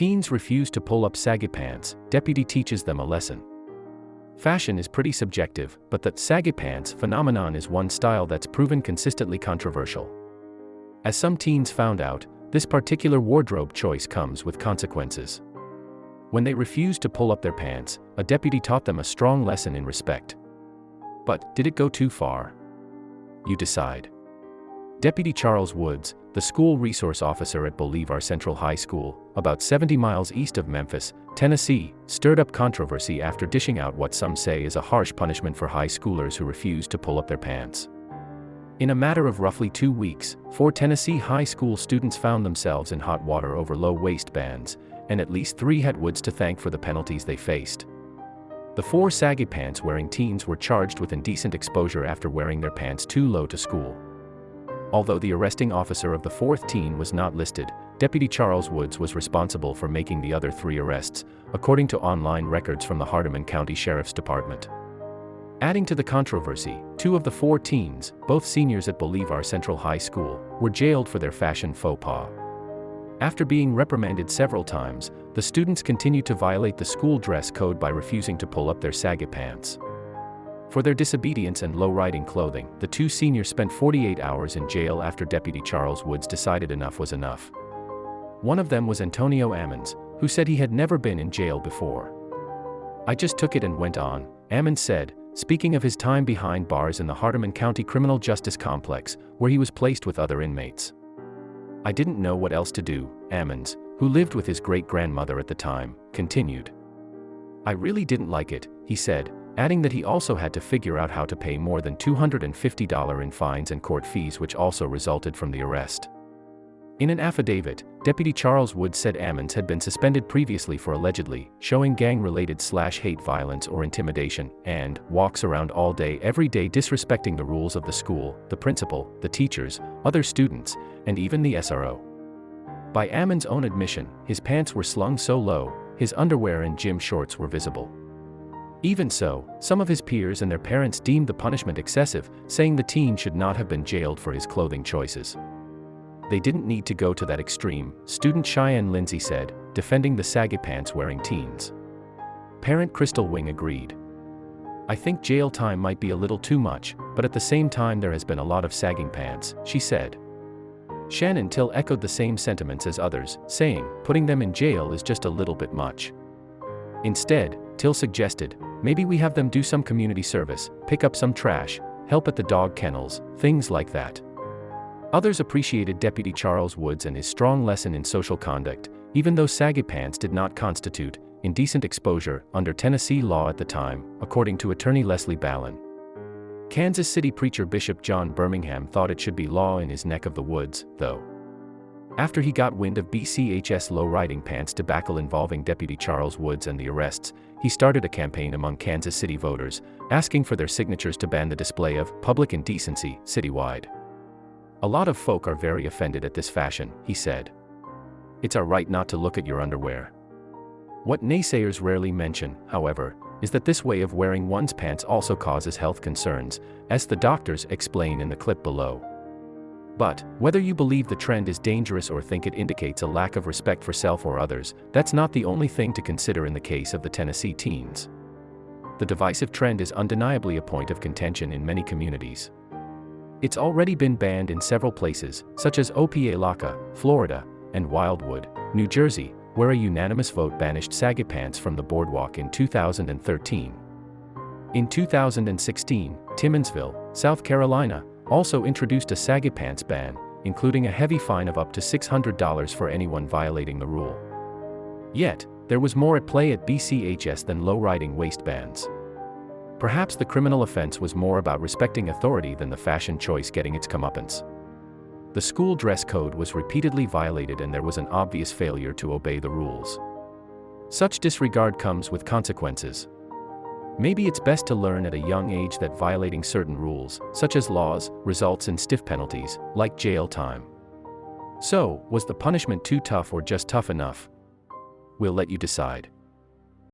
Teens refuse to pull up saggy pants, deputy teaches them a lesson. Fashion is pretty subjective, but the saggy pants phenomenon is one style that's proven consistently controversial. As some teens found out, this particular wardrobe choice comes with consequences. When they refused to pull up their pants, a deputy taught them a strong lesson in respect. But did it go too far? You decide. Deputy Charles Woods, the school resource officer at Bolivar Central High School, about 70 miles east of Memphis, Tennessee, stirred up controversy after dishing out what some say is a harsh punishment for high schoolers who refuse to pull up their pants. In a matter of roughly 2 weeks, 4 Tennessee high school students found themselves in hot water over low waistbands, and at least 3 had Woods to thank for the penalties they faced. The 4 saggy pants-wearing teens were charged with indecent exposure after wearing their pants too low to school. Although the arresting officer of the 4th teen was not listed, Deputy Charles Woods was responsible for making the other 3 arrests, according to online records from the Hardeman County Sheriff's Department. Adding to the controversy, 2 of the 4 teens, both seniors at Bolivar Central High School, were jailed for their fashion faux pas. After being reprimanded several times, the students continued to violate the school dress code by refusing to pull up their saggy pants. For their disobedience and low-riding clothing, the 2 seniors spent 48 hours in jail after Deputy Charles Woods decided enough was enough. One of them was Antonio Ammons, who said he had never been in jail before. "I just took it and went on," Ammons said, speaking of his time behind bars in the Hardeman County Criminal Justice Complex, where he was placed with other inmates. "I didn't know what else to do," Ammons, who lived with his great-grandmother at the time, continued. "I really didn't like it," he said, adding that he also had to figure out how to pay more than $250 in fines and court fees, which also resulted from the arrest. In an affidavit, Deputy Charles Woods said Ammons had been suspended previously for allegedly showing gang-related/hate violence or intimidation, and walks around all day every day disrespecting the rules of the school, the principal, the teachers, other students, and even the SRO. By Ammons' own admission, his pants were slung so low, his underwear and gym shorts were visible. Even so, some of his peers and their parents deemed the punishment excessive, saying the teen should not have been jailed for his clothing choices. "They didn't need to go to that extreme," student Cheyenne Lindsay said, defending the saggy pants-wearing teens. Parent Crystal Wing agreed. "I think jail time might be a little too much, but at the same time there has been a lot of sagging pants," she said. Shannon Till echoed the same sentiments as others, saying, "Putting them in jail is just a little bit much." Instead, Till suggested, "Maybe we have them do some community service, pick up some trash, help at the dog kennels, things like that." Others appreciated Deputy Charles Woods and his strong lesson in social conduct, even though saggy pants did not constitute indecent exposure under Tennessee law at the time, according to attorney Leslie Ballin. Kansas City preacher Bishop John Birmingham thought it should be law in his neck of the woods, though. After he got wind of BCHS low-riding pants debacle involving Deputy Charles Woods and the arrests, he started a campaign among Kansas City voters, asking for their signatures to ban the display of public indecency citywide. "A lot of folk are very offended at this fashion," he said. "It's our right not to look at your underwear." What naysayers rarely mention, however, is that this way of wearing one's pants also causes health concerns, as the doctors explain in the clip below. But, whether you believe the trend is dangerous or think it indicates a lack of respect for self or others, that's not the only thing to consider in the case of the Tennessee teens. The divisive trend is undeniably a point of contention in many communities. It's already been banned in several places, such as Opelika, Florida, and Wildwood, New Jersey, where a unanimous vote banished saggy pants from the boardwalk in 2013. In 2016, Timmonsville, South Carolina, also introduced a saggy pants ban, including a heavy fine of up to $600 for anyone violating the rule. Yet, there was more at play at BCHS than low-riding waistbands. Perhaps the criminal offense was more about respecting authority than the fashion choice getting its comeuppance. The school dress code was repeatedly violated and there was an obvious failure to obey the rules. Such disregard comes with consequences. Maybe it's best to learn at a young age that violating certain rules, such as laws, results in stiff penalties, like jail time. So, was the punishment too tough or just tough enough? We'll let you decide.